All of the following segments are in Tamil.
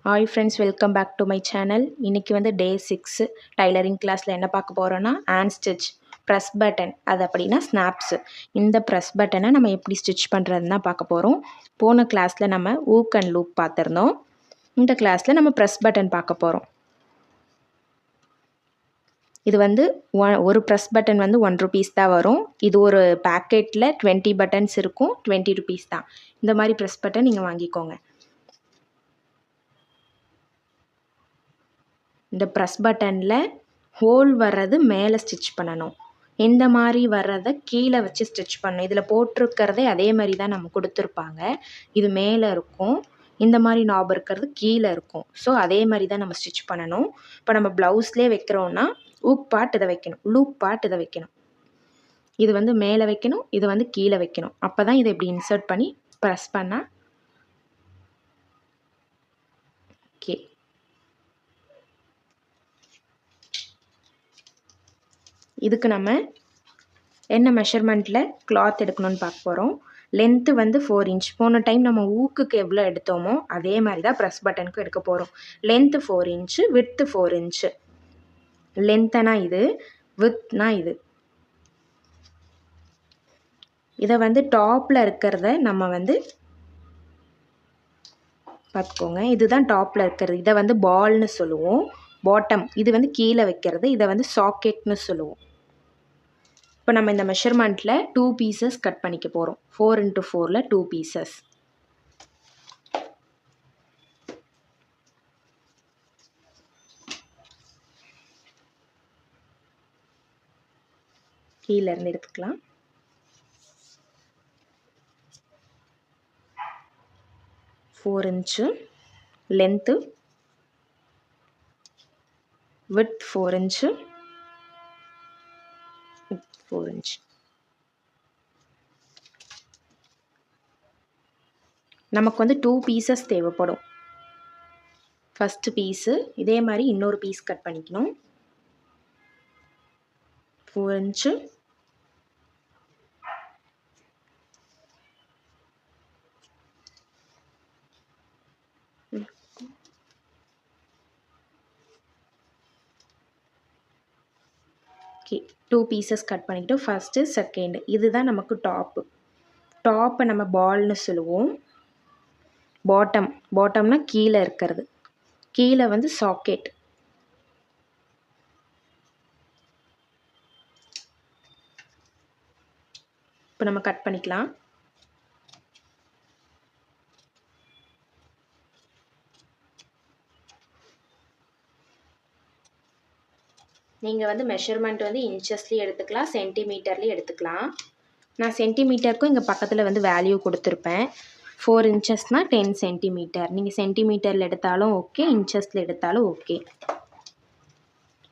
Hi friends, welcome back to my channel. இன்னைக்கு வந்து டே 6 டைலரிங் கிளாஸில் என்ன பார்க்க போகிறோன்னா ஹேண்ட் ஸ்டிச் ப்ரெஸ் பட்டன், அது அப்படின்னா ஸ்னாப்ஸு. இந்த ப்ரெஸ் பட்டனை நம்ம எப்படி ஸ்டிச் பண்ணுறதுன்னு தான் பார்க்க போகிறோம். போன கிளாஸில் நம்ம ஊக் அண்ட் லூப் பார்த்துருந்தோம். இந்த கிளாஸில் நம்ம ப்ரெஸ் பட்டன் பார்க்க போகிறோம். இது வந்து ஒரு ப்ரெஸ் பட்டன் வந்து ₹1 தான் வரும். இது ஒரு பேக்கெட்டில் 20 பட்டன்ஸ் இருக்கும், ₹20 தான். இந்த மாதிரி ப்ரெஸ் பட்டன் நீங்கள் வாங்கிக்கோங்க. இந்த ப்ரெஸ் பட்டனில் ஹோல் வர்றது மேலே ஸ்டிச் பண்ணணும். இந்த மாதிரி வர்றதை கீழே வச்சு ஸ்டிச் பண்ணணும். இதில் போட்டிருக்கிறதே அதே மாதிரி தான் நம்ம கொடுத்துருப்பாங்க. இது மேலே இருக்கும், இந்த மாதிரி நாப் இருக்கிறது கீழே இருக்கும். ஸோ அதே மாதிரி தான் நம்ம ஸ்டிச் பண்ணணும். இப்போ நம்ம ப்ளவுஸ்லேயே வைக்கிறோன்னா ஊக் பார்ட் இதை வைக்கணும், லூப் பார்ட் இதை வைக்கணும். இது வந்து மேலே வைக்கணும், இது வந்து கீழே வைக்கணும். அப்போ தான் இதை இப்படி இன்சர்ட் பண்ணி ப்ரெஸ் பண்ணால் ஓகே. இதுக்கு நம்ம என்ன மெஷர்மெண்ட்டில் கிளாத் எடுக்கணும்னு பார்க்க போகிறோம். லென்த்து வந்து 4 இன்ச். போன டைம் நம்ம ஊக்குக்கு எவ்வளோ எடுத்தோமோ அதே மாதிரி தான் ப்ரெஸ் பட்டனுக்கு எடுக்க போகிறோம். Length 4 inch, width 4 inch. லென்த்தனா இது, வித்னா இது. இதை வந்து டாப்பில் இருக்கிறத நம்ம வந்து பார்த்துக்கோங்க. இதுதான் டாப்பில் இருக்கிறது. இதை வந்து பால்னு சொல்லுவோம். பாட்டம் இது வந்து கீழே வைக்கிறது. இதை வந்து சாக்கெட்னு சொல்லுவோம். இப்போ நம்ம இந்த மெஷர்மெண்ட்டில் 2 பீசஸ் கட் பண்ணிக்க போகிறோம். 4x4ல் 2 பீசஸ். கீழேருந்து எடுத்துக்கலாம். Four inch length, with 4 inch, 4 inch. நமக்கு வந்து 2 பீசஸ் தேவைப்படும். ஃபஸ்ட்டு பீஸு இதே மாதிரி இன்னொரு பீஸ் கட் பண்ணிக்கணும். 4 இன்ச்சு, ஓகே. 2 பீசஸ் கட் பண்ணிக்கிட்டு ஃபஸ்ட்டு செகண்டு இதுதான் நமக்கு டாப்பு. டாப்பை நம்ம பால்னு சொல்லுவோம். பாட்டம்னா கீழே இருக்கிறது. கீழே வந்து சாக்கெட். இப்போ நம்ம கட் பண்ணிக்கலாம். நீங்கள் வந்து மெஷர்மெண்ட் வந்து இன்ச்சஸ்லேயும் எடுத்துக்கலாம், சென்டிமீட்டர்லேயும் எடுத்துக்கலாம். நான் சென்டிமீட்டருக்கும் இங்கே பக்கத்தில் வந்து வேல்யூ கொடுத்துருப்பேன். 4 இன்ச்சஸ்னால் 10 சென்டிமீட்டர். நீங்கள் சென்டிமீட்டரில் எடுத்தாலும் ஓகே, இன்ச்சஸில் எடுத்தாலும் ஓகே.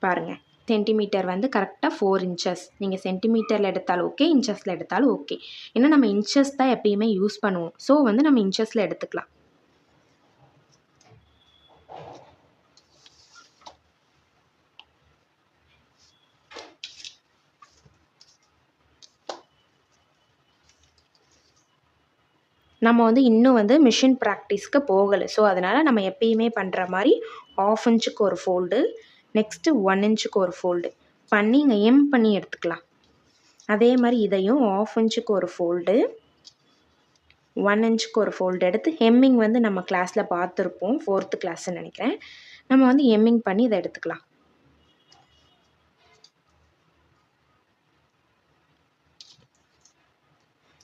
பாருங்கள், சென்டிமீட்டர் வந்து கரெக்டாக 4 இன்ச்சஸ். நீங்கள் சென்டிமீட்டரில் எடுத்தாலும் ஓகே, இன்ச்சஸில் எடுத்தாலும் ஓகே. ஏன்னா நம்ம இன்ச்சஸ் தான் எப்பயுமே யூஸ் பண்ணுவோம். ஸோ வந்து நம்ம இன்ச்சஸில் எடுத்துக்கலாம். நம்ம வந்து இன்னும் வந்து மிஷின் ப்ராக்டிஸ்க்கு போகலை. ஸோ அதனால் நம்ம எப்பயுமே பண்ணுற மாதிரி 1/2 இன்ச்சுக்கு ஒரு ஃபோல்டு, நெக்ஸ்ட்டு 1 இன்ச்சுக்கு ஒரு ஃபோல்டு பண்ணி இங்கே எம் பண்ணி எடுத்துக்கலாம். அதே மாதிரி இதையும் 1/2 இன்ச்சுக்கு ஒரு ஃபோல்டு, 1 இன்ச்சுக்கு ஒரு ஃபோல்டு எடுத்து ஹெம்மிங் வந்து நம்ம கிளாஸில் பார்த்துருப்போம், 4th கிளாஸ்ன்னு நினைக்கிறேன். நம்ம வந்து எம்மிங் பண்ணி இதை எடுத்துக்கலாம்.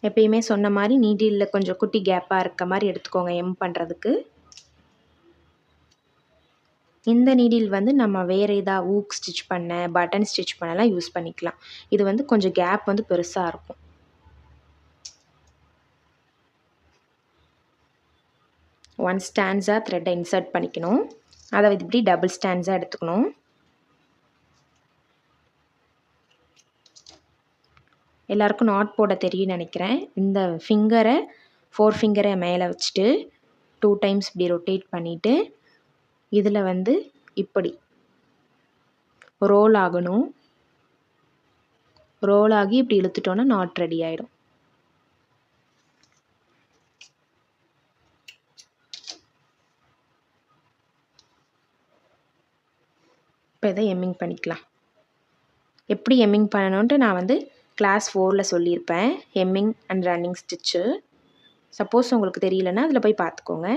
எப்பயுமே சொன்ன மாதிரி நீடிலில் கொஞ்சம் குட்டி கேப்பாக இருக்க மாதிரி எடுத்துக்கோங்க எம் பண்ணுறதுக்கு. இந்த நீடில் வந்து நம்ம வேறு ஏதாவது ஊக் ஸ்டிச் பண்ண, பட்டன் ஸ்டிச் பண்ணலாம் யூஸ் பண்ணிக்கலாம். இது வந்து கொஞ்சம் கேப் வந்து பெருசாக இருக்கும். ஒன் ஸ்டாண்ட்ஸாக த்ரெட்டை இன்சர்ட் பண்ணிக்கணும். அதை இப்படி டபுள் ஸ்டாண்ட்ஸாக எடுத்துக்கணும். எல்லாருக்கும் நாட் போட தெரியும்னு நினைக்கிறேன். இந்த ஃபிங்கரை 4 ஃபிங்கரை மேலே வச்சுட்டு 2 டைம்ஸ் இப்படி ரொட்டேட் பண்ணிவிட்டு இதில் வந்து இப்படி ரோல் ஆகணும். ரோல் ஆகி இப்படி இழுத்துட்டோன்னா நாட் ரெடி ஆகிடும். இப்போ இதை எம்மிங் பண்ணிக்கலாம். எப்படி எம்மிங் பண்ணணுன்ட்டு நான் வந்து கிளாஸ் 4ல் சொல்லியிருப்பேன், hemming and running stitch. Suppose உங்களுக்கு தெரியலன்னா அதில் போய் பார்த்துக்கோங்க.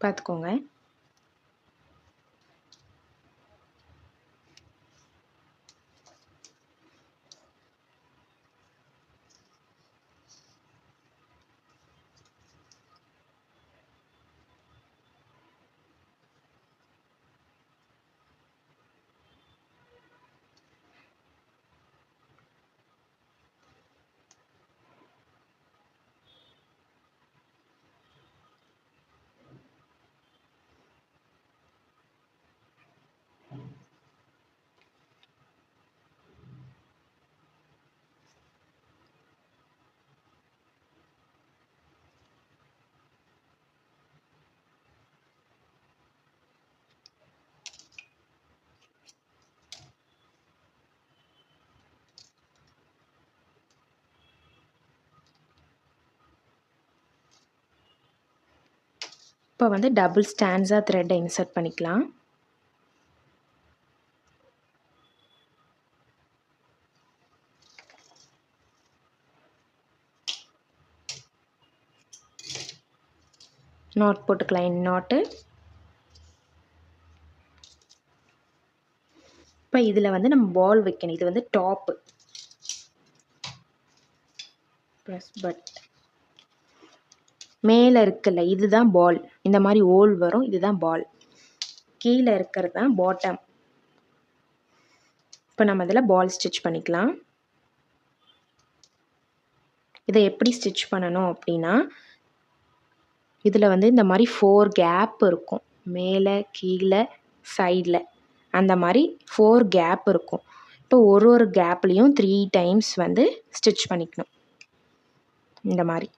பார்த்துக்கோங்க. இப்போ வந்து டபுள் ஸ்டாண்ட்ஸா த்ரெட்டை இன்சர்ட் பண்ணிக்கலாம். நாட் போட்டுக்கலாம், எண்ட் நாட்டு. இப்போ இதில் வந்து நம்ம பால் வைக்கணும். இது வந்து டாப்பு ப்ளஸ் பட் மேலே இருக்குல்ல, இதுதான் பால். இந்த மாதிரி ஓல் வரும், இதுதான் பால். கீழே இருக்கிறது தான் பாட்டம். இப்போ நம்ம இதில் பால் ஸ்டிச் பண்ணிக்கலாம். இதை எப்படி ஸ்டிச் பண்ணணும் அப்படின்னா, இதில் வந்து இந்த மாதிரி 4 கேப் இருக்கும், மேலே கீழே சைடில். அந்த மாதிரி 4 கேப் இருக்கும். இப்போ ஒரு கேப்லேயும் 3 டைம்ஸ் வந்து ஸ்டிச் பண்ணிக்கணும். இந்த மாதிரி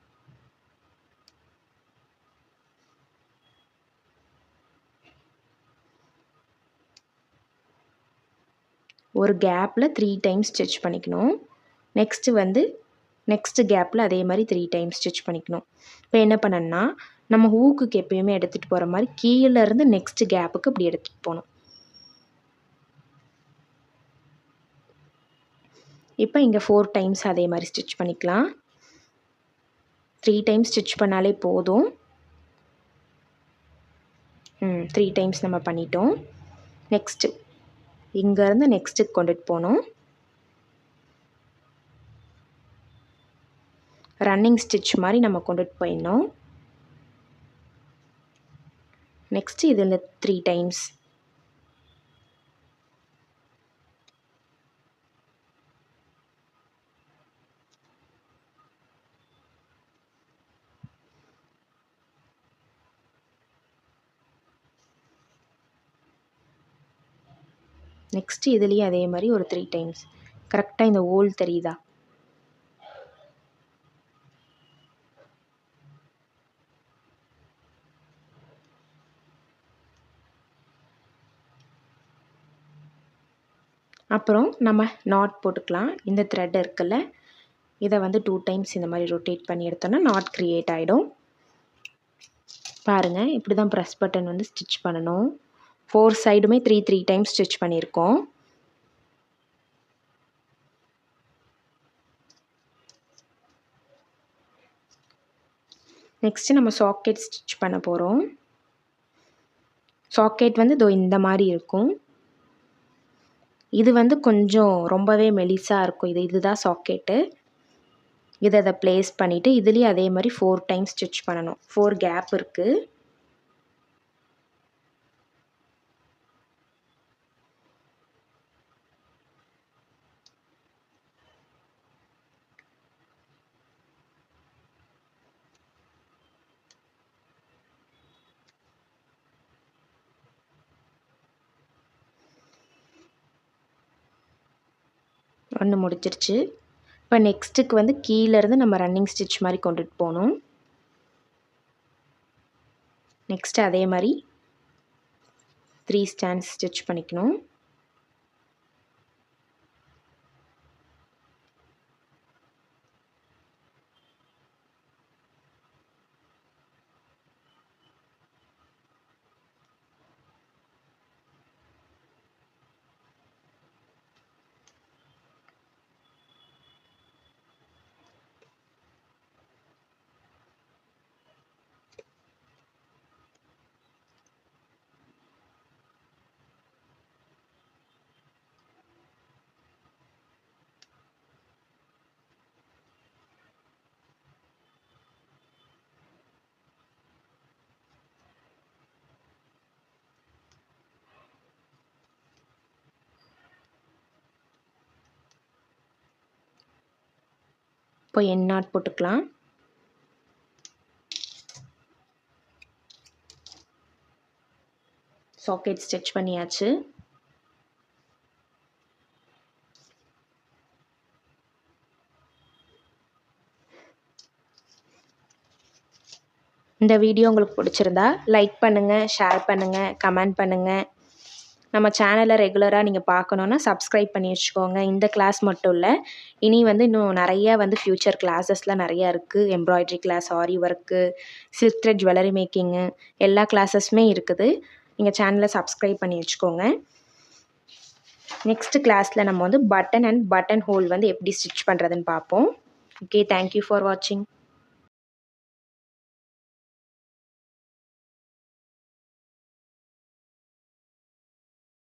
ஒரு கேப்பில் 3 டைம்ஸ் ஸ்டிச் பண்ணிக்கணும். நெக்ஸ்ட்டு வந்து நெக்ஸ்ட்டு கேப்பில் அதே மாதிரி 3 டைம்ஸ் ஸ்டிச் பண்ணிக்கணும். இப்போ என்ன பண்ணணும்னா, நம்ம ஹூக்குக்கு எப்பயுமே எடுத்துகிட்டு போகிற மாதிரி கீழேருந்து நெக்ஸ்ட்டு கேப்புக்கு இப்படி எடுத்துகிட்டு போகணும். இப்போ இங்கே 4 டைம்ஸ் அதே மாதிரி ஸ்டிச் பண்ணிக்கலாம். 3 டைம்ஸ் ஸ்டிச் பண்ணாலே போதும். 3 டைம்ஸ் நம்ம பண்ணிட்டோம். நெக்ஸ்ட்டு இங்கேருந்து நெக்ஸ்ட்டுக்கு கொண்டுட்டு போகணும். ரன்னிங் ஸ்டிச் மாதிரி நம்ம கொண்டுட்டு போயிடணும். நெக்ஸ்ட்டு இதில் 3 டைம்ஸ். நெக்ஸ்ட்டு இதுலேயும் அதே மாதிரி ஒரு 3 டைம்ஸ். கரெக்டாக இந்த ஹோல் தெரியுதா? அப்புறம் நம்ம நாட் போட்டுக்கலாம். இந்த த்ரெட் இருக்குல்ல, இதை வந்து 2 டைம்ஸ் இந்த மாதிரி ரொட்டேட் பண்ணி எடுத்தோன்னா நாட் க்ரியேட் ஆகிடும். பாருங்கள், இப்படி தான் ப்ரெஸ் பட்டன் வந்து ஸ்டிச் பண்ணணும். 4 சைடுமே 3 டைம்ஸ் ஸ்டிச் பண்ணியிருக்கோம். நெக்ஸ்ட்டு நம்ம சாக்கெட் ஸ்டிச் பண்ண போகிறோம். சாக்கெட் வந்து இதோ இந்த மாதிரி இருக்கும். இது வந்து கொஞ்சம் ரொம்பவே மெலிசாக இருக்கும். இதுதான் சாக்கெட்டு. இதை ப்ளேஸ் பண்ணிவிட்டு இதுலேயும் அதே மாதிரி 4 டைம்ஸ் ஸ்டிச் பண்ணணும். 4 கேப் இருக்குது. ஒன்று முடிச்சிருச்சு. இப்போ நெக்ஸ்ட்டுக்கு வந்து கீழேருந்து நம்ம ரன்னிங் ஸ்டிச் மாதிரி கொண்டுட்டு போகணும். நெக்ஸ்ட்டு அதே மாதிரி 3 ஸ்டாண்ட்ஸ் ஸ்டிச் பண்ணிக்கணும். இப்போ என் நாட் போட்டுக்கலாம். சாக்கெட் ஸ்டிச் பண்ணியாச்சு. இந்த வீடியோ உங்களுக்கு பிடிச்சிருந்தா லைக் பண்ணுங்கள், ஷேர் பண்ணுங்கள், கமெண்ட் பண்ணுங்கள். நம்ம சேனலை ரெகுலராக நீங்கள் பார்க்கணுன்னா சப்ஸ்கிரைப் பண்ணி வச்சுக்கோங்க. இந்த கிளாஸ் மட்டும் இல்லை, இனி வந்து இன்னும் நிறையா வந்து ஃப்யூச்சர் கிளாஸஸ்லாம் நிறையா இருக்குது. Embroidery class, aari work, silk thread jewellery making எல்லா கிளாஸஸுமே இருக்குது. நீங்கள் சேனலை சப்ஸ்கிரைப் பண்ணி வச்சுக்கோங்க. நெக்ஸ்ட்டு கிளாஸில் நம்ம வந்து பட்டன் அண்ட் பட்டன் ஹோல் வந்து எப்படி ஸ்டிச் பண்ணுறதுன்னு பார்ப்போம். ஓகே, தேங்க்யூ ஃபார் வாட்சிங்.